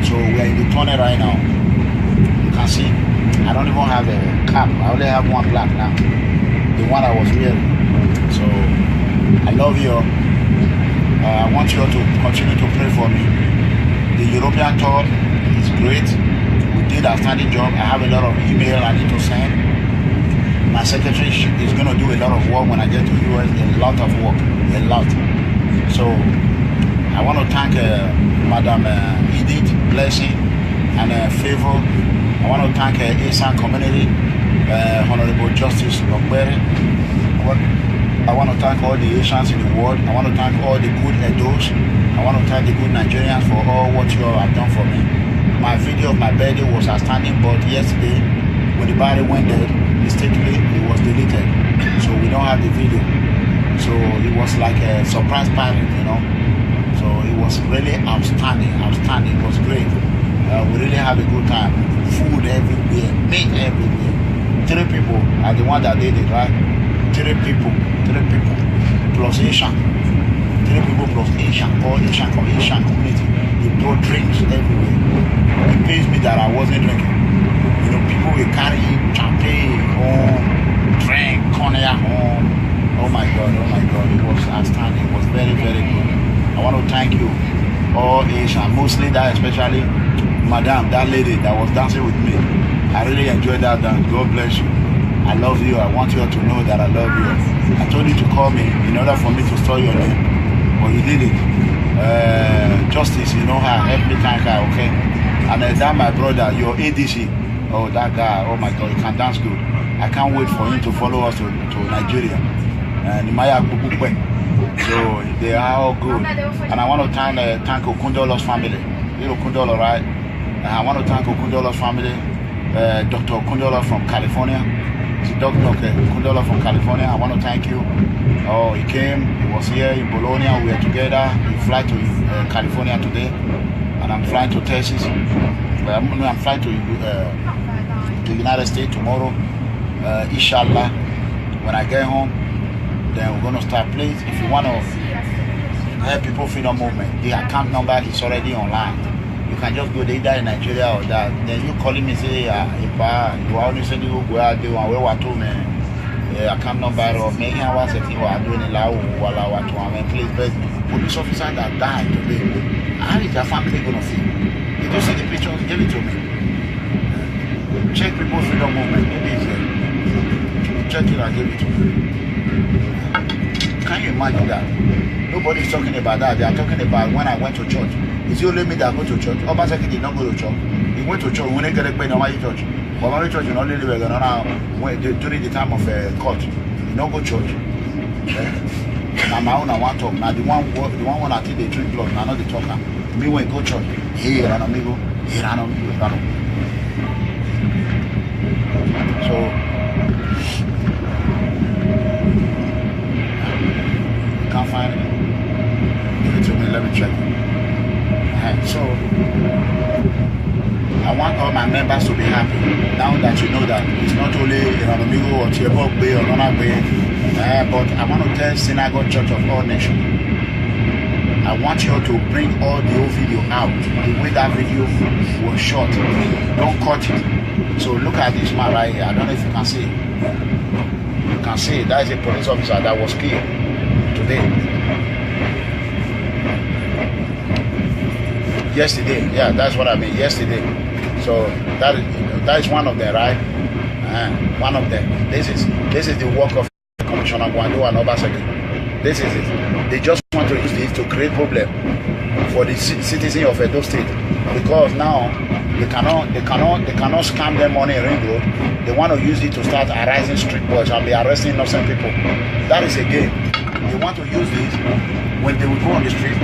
A: So we are in the tunnel right now. You can see, I don't even have a cap. I only have one black now, the one I was wearing. So I love you. I want you all to continue to pray for me. The European tour is great. We did a outstanding job. I have a lot of email I need to send. My secretary is going to do a lot of work when I get to US. A lot of work, a lot. So I want to thank Madam Edith Blessing and Favor. I want to thank Asian community, Honorable Justice Lokbere. I want to thank all the Asians in the world. I want to thank all the good Edos. I want to thank the good Nigerians for all what you all have done for me. My video of my birthday was outstanding, but yesterday, when the body went dead, mistakenly, it was deleted. So we don't have the video. So it was like a surprise party, you know. So it was really outstanding. It was great. We really have a good time. Food everywhere, meat everywhere. 3 people are the one that did it, right? 3 people plus Asian. 3 people plus Asian, all Asian community. They brought drinks everywhere. It pains me that I wasn't drinking. You know, people will carry champagne home, drink, cognac home. Oh my God, it was outstanding. It was very, very good. I want to thank you, all Asian, mostly that, especially Madame, that lady that was dancing with me. I really enjoyed that dance. God bless you. I love you. I want you all to know that I love you. I told you to call me in order for me to store your name, but you did it. Justice, you know her, help me thank her, okay? And that my brother, your ADC, oh that guy, oh my God, he can dance good. I can't wait for him to follow us to Nigeria. So they are all good. And I want to thank Okundolo's family. You know Okundolo, right? I want to thank Okundolo's family, Dr. Okundolo from California. Dr. Okundolo from California, I want to thank you. Oh, he came, he was here in Bologna, we were together. He flew to California today, and I'm flying to Texas. I'm flying to the United States tomorrow. Inshallah, when I get home, then we're going to start. Please, if you want to help People Freedom Movement, the account number is already online. You can just go either in Nigeria or that. Then you calling me say, you only send you go out there and where to me. Account number or maybe I was if you are doing a law while I want to please, but police officer that died today, how is your family going to feel? Did you see the pictures? Give it to me. Check People Freedom Movement. Check it and give it to me. Can you imagine that? Nobody's talking about that. They are talking about when I went to church. It's only me that go to church. Obaseki did not go to church. He went to church. We didn't get a pay no church. But my church, you know, during the time of court, you don't go church. Now my own I want to talk. Now the one I think they drink blood. Now not the talker. Me when go church. Hey, Eranomigho. So can't find it. Give it to me. Let me check it. So I want all my members to be happy now that you know that it's not only Eranomigho or Tiebok Bay or Nona Bay, but I want to tell Synagogue Church of All Nations. I want you to bring all the old video out the way that video was shot. Don't cut it. So look at this man right here. I don't know if you can see. You can see that is a police officer that was killed today. Yesterday, yeah, that's what I mean. Yesterday, so that is one of them, right? One of them. This is the work of Commissioner Gwando and Obaseki. This is it. They just want to use this to create problem for the citizens of Edo State, because now they cannot scam them money in Ring Road. They want to use it to start harassing street boys and be arresting innocent people. That is a game. They want to use this when they will go on the street.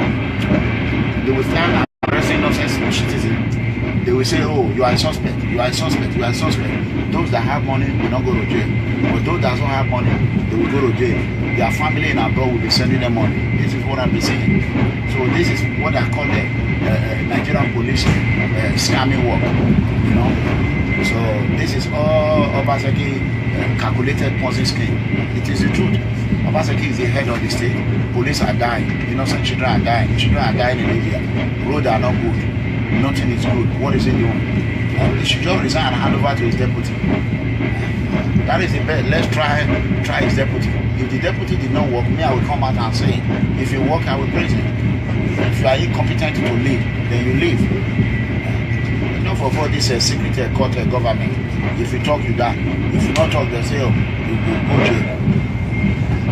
A: They will start arresting innocent citizens. They will say, oh, you are a suspect, you are a suspect, you are a suspect. Those that have money will not go to jail. But those that don't have money, they will go to jail. Their family in abroad will be sending them money. This is what I've been saying. So this is what I call the Nigerian police scamming work, you know. So this is all Obaseki calculated Ponzi scheme. It is the truth. Obaseki is the head of the state. Police are dying. Innocent children are dying. Children are dying in India. Roads are not good. nothing is good. What is he doing? He should just resign and hand over to his deputy. That is the best. Let's try his deputy. If the deputy did not work, me, I will come out and say, if you work, I will praise him. If you are incompetent to lead, then you leave. Enough of all this secret court government. If you talk, you die. If you not talk, they say, oh, you go jail.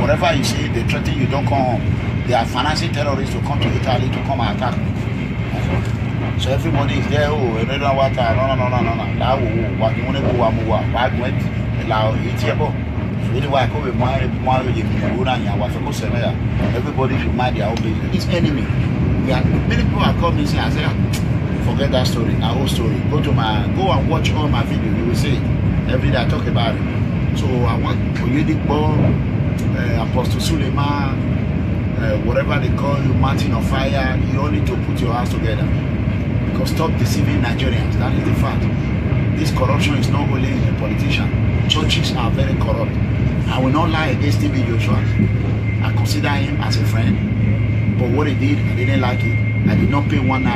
A: Whatever you say, they threaten you, don't come home. They are financing terrorists to come to Italy to come and attack me. So everybody is there, oh, no. That will what you want to go and why went allow it here. Really why I come with my everybody should mind their own business. It's enemy. Many people are coming and say, forget that story, our whole story. Go and watch all my videos, you will see it. Every day I talk about it. So I want Oyedipo, Apostle Suleiman, whatever they call you, Martin of Fire, you all need to put your hands together. Because stop deceiving Nigerians. That is the fact. This corruption is not only a politician. Churches are very corrupt. I will not lie against TB Joshua. I consider him as a friend. But what he did, I didn't like it. I did not pay $1.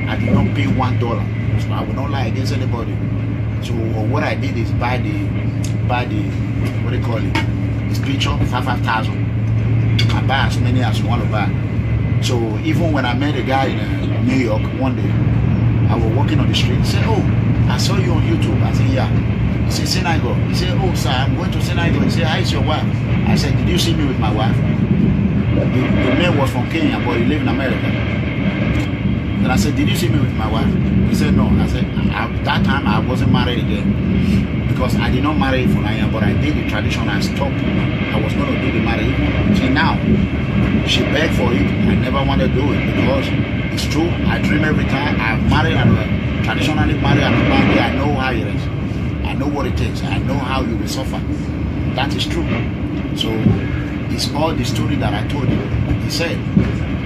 A: I did not pay $1. So I will not lie against anybody. So what I did is buy the what do you call it? This picture, 5,000. I buy as many as you want to buy. So even when I met a guy in New York one day, I was walking on the street. He said, oh, I saw you on YouTube. I said, yeah. He said, synagogue. He said, oh, sir, I'm going to synagogue. He said, how is your wife? I said, did you see me with my wife? The man was from Kenya, but he lived in America. Then I said, did you see me with my wife? He said, no. I said, that time I wasn't married again. Because I did not marry for Naya, but I did the tradition. I stopped. I was going to do the marriage. Till now, she begged for it. I never wanted to do it because it's true. I dream every time. I've married and traditionally married and married. I know how it is. I know what it takes. I know how you will suffer. That is true. So it's all the story that I told you. He said,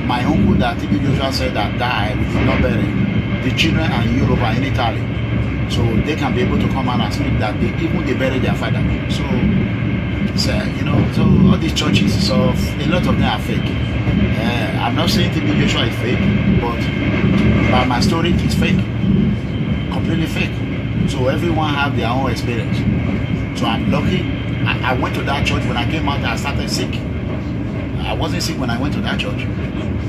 A: my uncle that TB Joshua said that died, we did not bury. The children are in Europe and in Italy. So they can be able to come out and speak that they buried their father. So you know, so all these churches, so a lot of them are fake. I'm not saying TB Joshua is fake, but by my story, it's fake, completely fake. So everyone have their own experience. So I'm lucky. I went to that church when I came out. I started sick. I wasn't sick when I went to that church.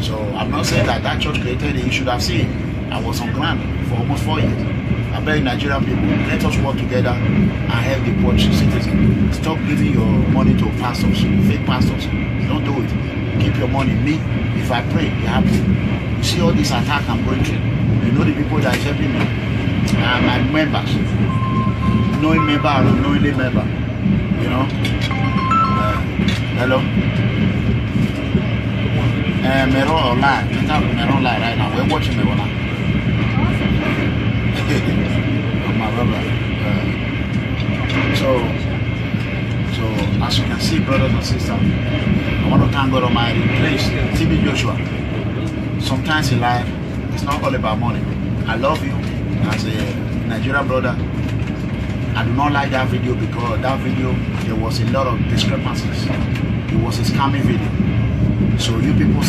A: So I'm not saying that church created it. You should have seen. I was on ground for almost 4 years. I beg Nigerian people, let us work together and help the poor citizens. Stop giving your money to pastors, fake pastors. Don't do it. Keep your money. Me, if I pray, it happens. You see all this attack I'm going through. You know the people that are helping me. My members. Knowing member or unknowingly member. You know? Hello? Mero online. Mero online right now. We're watching Mero now. My brother. So as you can see, brothers and sisters, I want to thank God Almighty. Please, TB Joshua. Sometimes in life, it's not all about money. I love you as a Nigerian brother. I do not like that video because that video, there was a lot of discrepancies. It was a scamming video. So you people